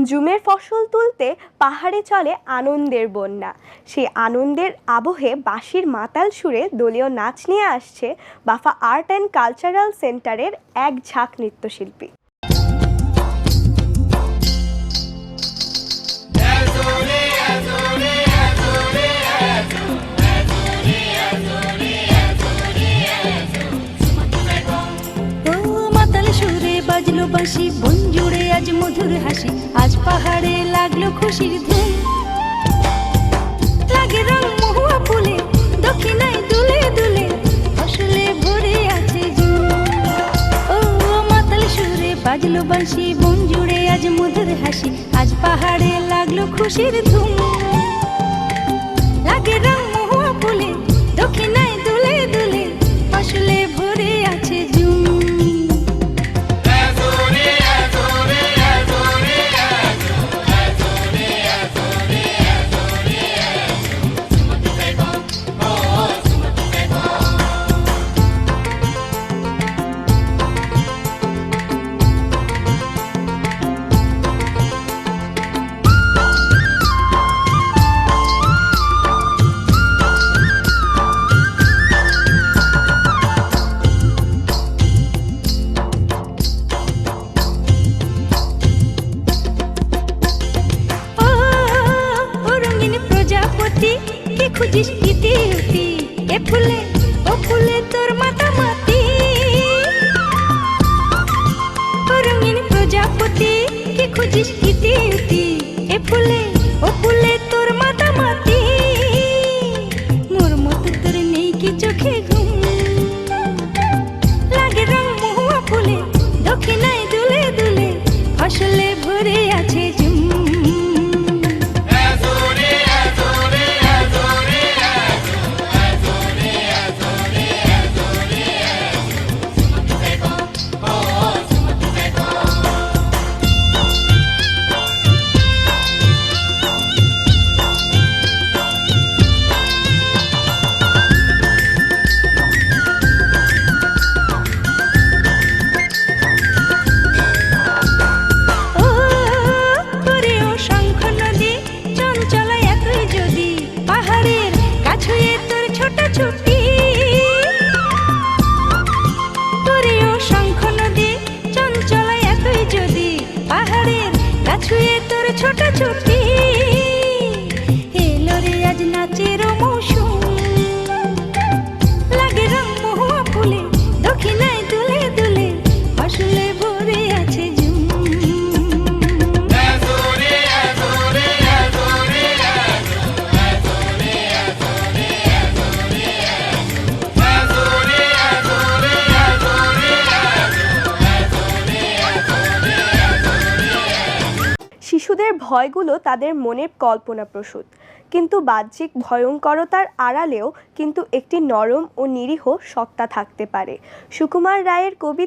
জুমের ফসল তুলতে পাহাড়ে চলে আনন্দের বন্যা। সেই আনন্দের আবহে বাঁশির মাতাল সুরে দলীয় নাচ নিয়ে আসছে বাফা আর্ট অ্যান্ড কালচারাল সেন্টারের এক ঝাঁক নৃত্যশিল্পী। বাজলো বাঁশি, বন জুড়ে আজ মধুর হাসি, আজ পাহাড়ে লাগলো খুশির ধুম। লাগে রং মহুয়া ফুলে, দক্ষিণায় দুলে দুলে, ফসলে ভরে আছে জুম। ও মাতাল সুরে বাজলো বাঁশি, বন জুড়ে আজ মধুর হাসি, আজ পাহাড়ে লাগলো খুশির ধুম। লাগে রং মহুয়া ফুলে, দক্ষিণায় দুলে দুলে, ফসলে ভরে আছে জুম। কে খুঁজিস ইতি উতি, এ ফুলে ও ফুলে তোর মাতামাতি। ও রঙিন প্রজাপতি, কে খুঁজিস ইতি উতি, এ ফুলে ও ফুলে তোর মাতামাতি। মোর মতো তোর নেই কি চোখে ঘুম, লাগে রং মহুয়া ফুলে, দক্ষিণায় দুলে দুলে, ফসলে ভরে আছে জুম। ছোট ছুটি এলো রে আজ নাচের মৌসুম। লাগে রং মহুয়া ফুলে, দক্ষিণায় দুলে দুলে, ফসলে ভরে আছে জুম। শিশুদের ভয়গুলো তাদের মনের কল্পনাপ্রসূত, কিন্তু বাহ্যিক ভয়ঙ্করতার আড়ালেও কিন্তু একটি নরম ও নিরীহ সত্তা থাকতে পারে। সুকুমার রায়ের কবিতা